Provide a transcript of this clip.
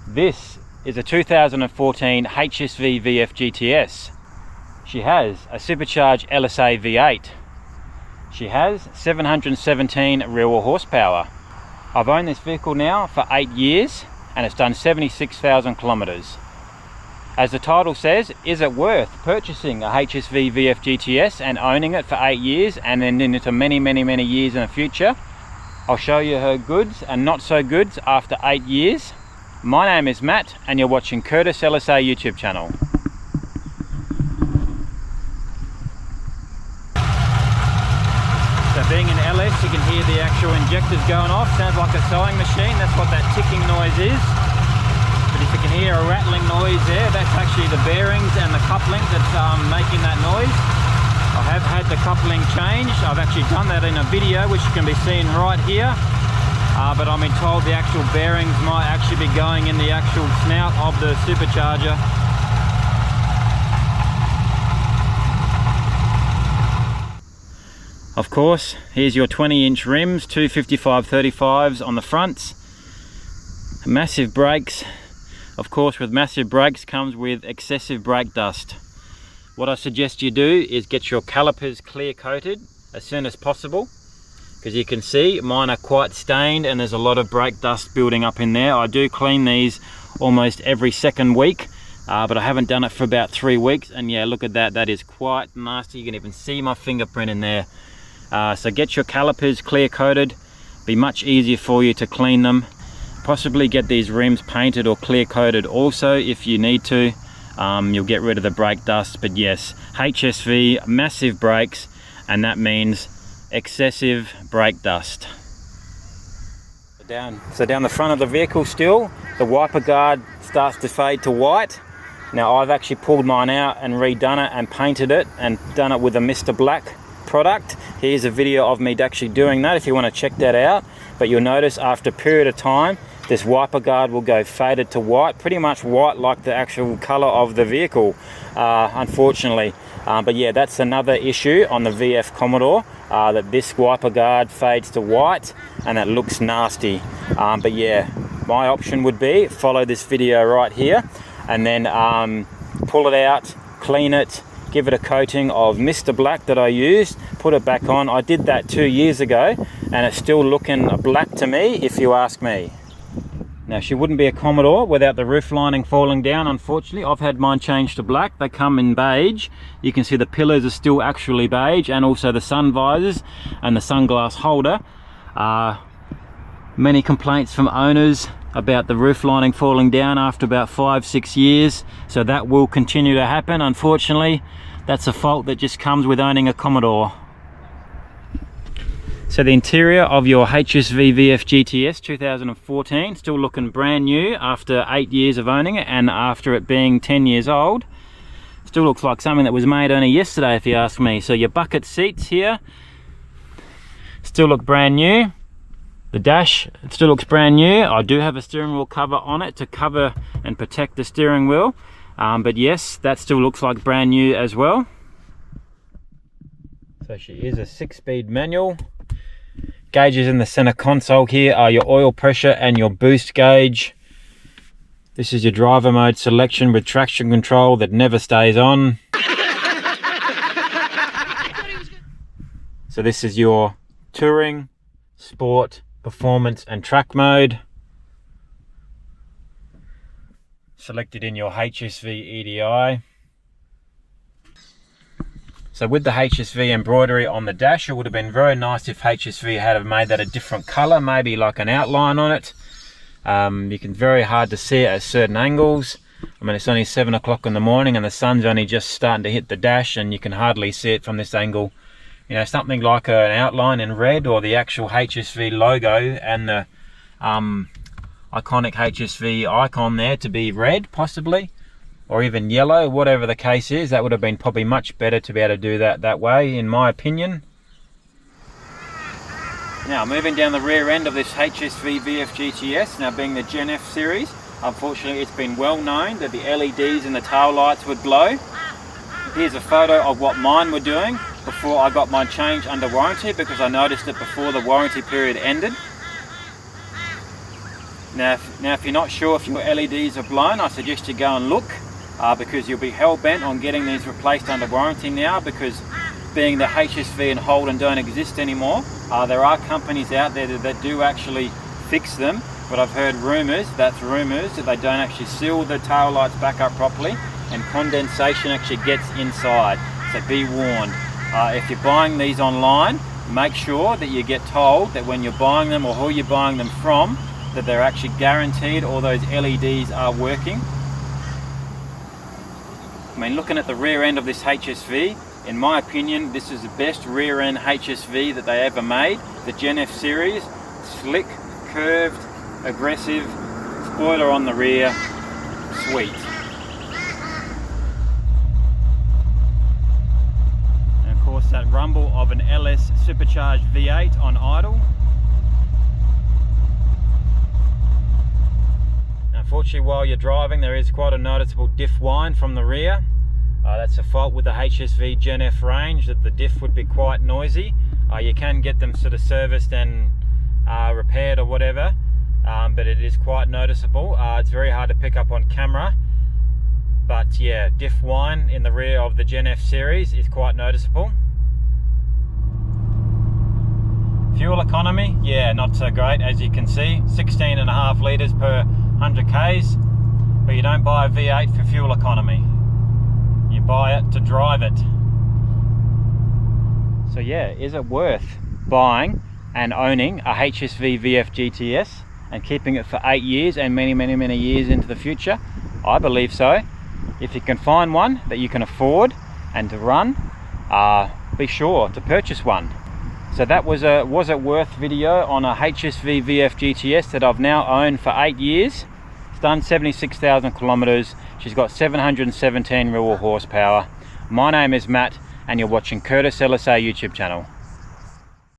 This is a 2014 HSV VF GTS. She has a supercharged LSA V8. She has 717 real horsepower. I've owned this vehicle now for 8 years and it's done 76,000 kilometers. As the title says, is it worth purchasing a HSV VF GTS and owning it for 8 years and then into many years in the future? I'll show you her goods and not so goods after 8 years. My name is Matt and you're watching Curtis LSA YouTube channel. So being in LS, you can hear the actual injectors going off. Sounds like a sewing machine. That's what that ticking noise is. But if you can hear a rattling noise there, that's actually the bearings and the coupling that's making that noise. I have had the coupling changed. I've actually done that in a video which you can be seeing right here. But I'm told the actual bearings might actually be going in the actual snout of the supercharger. Of course, here's your 20-inch rims, 255/35s on the fronts. Massive brakes. Of course, with massive brakes comes with excessive brake dust. What I suggest you do is get your calipers clear coated as soon as possible, because you can see mine are quite stained and there's a lot of brake dust building up in there. I do clean these almost every second week, but I haven't done it for about 3 weeks, and yeah, look at that, that is quite nasty. You can even see my fingerprint in there. So get your calipers clear coated, be much easier for you to clean them. Possibly get these rims painted or clear coated also if you need to. You'll get rid of the brake dust. But yes, HSV, massive brakes, and that means excessive brake dust. So down the front of the vehicle still, the wiper guard starts to fade to white. Now I've actually pulled mine out and redone it and painted it and done it with a Mr. Black product. Here's a video of me actually doing that if you want to check that out. But you'll notice after a period of time, this wiper guard will go faded to white, pretty much white like the actual color of the vehicle, unfortunately. But yeah, that's another issue on the VF Commodore, that this wiper guard fades to white and it looks nasty. But yeah, my option would be follow this video right here and then pull it out, clean it, give it a coating of Mr. Black that I used, put it back on. I did that 2 years ago and it's still looking black to me if you ask me. Now she wouldn't be a Commodore without the roof lining falling down, unfortunately. I've had mine changed to black. They come in beige. You can see the pillars are still actually beige, and also the sun visors and the sunglass holder. Many complaints from owners about the roof lining falling down after about 5-6 years, so that will continue to happen. Unfortunately, that's a fault that just comes with owning a Commodore. So the interior of your HSV VF GTS 2014, still looking brand new after 8 years of owning it and after it being 10 years old. Still looks like something that was made only yesterday if you ask me. So your bucket seats here still look brand new. The dash, it still looks brand new. I do have a steering wheel cover on it to cover and protect the steering wheel. But yes, that still looks like brand new as well. So she is a 6-speed manual. Gauges in the center console here are your oil pressure and your boost gauge. This is your driver mode selection with traction control that never stays on. So this is your touring, sport, performance and track mode. Selected in your HSV EDI. So with the HSV embroidery on the dash, it would have been very nice if HSV had made that a different color, maybe like an outline on it. You can very hard to see it at certain angles. I mean, it's only 7 o'clock in the morning and the sun's only just starting to hit the dash and you can hardly see it from this angle. You know, something like an outline in red, or the actual HSV logo and the iconic HSV icon there to be red possibly, or even yellow, whatever the case is. That would have been probably much better to be able to do that way, in my opinion. Now moving down the rear end of this HSV VF GTS, now being the Gen F series, unfortunately it's been well known that the LEDs in the tail lights would glow. Here's a photo of what mine were doing before I got mine changed under warranty, because I noticed it before the warranty period ended. Now if you're not sure if your LEDs are blown, I suggest you go and look, because you'll be hell-bent on getting these replaced under warranty now, because being the HSV and Holden don't exist anymore, there are companies out there that do actually fix them, but I've heard rumours, that they don't actually seal the tail lights back up properly, and condensation actually gets inside. So be warned. If you're buying these online, make sure that you get told that when you're buying them, or who you're buying them from, that they're actually guaranteed all those LEDs are working. I mean, looking at the rear end of this HSV, in my opinion, this is the best rear end HSV that they ever made. The Gen F series, slick, curved, aggressive, spoiler on the rear, sweet. And of course that rumble of an LS supercharged V8 on idle. Unfortunately, while you're driving, there is quite a noticeable diff whine from the rear. That's a fault with the HSV Gen F range, that the diff would be quite noisy. You can get them sort of serviced and repaired or whatever, but it is quite noticeable. It's very hard to pick up on camera, but yeah, diff whine in the rear of the Gen F series is quite noticeable. Fuel economy, yeah, not so great, as you can see, 16.5 litres per 100 Ks, but you don't buy a V8 for fuel economy. You buy it to drive it. So yeah, is it worth buying and owning a HSV VF GTS and keeping it for 8 years and many years into the future? I believe so. If you can find one that you can afford and to run, be sure to purchase one. So that was a was it worth video on a HSV VF GTS that I've now owned for 8 years. It's done 76,000 kilometers. She's got 717 raw horsepower. My name is Matt, and you're watching Curtis LSA YouTube channel.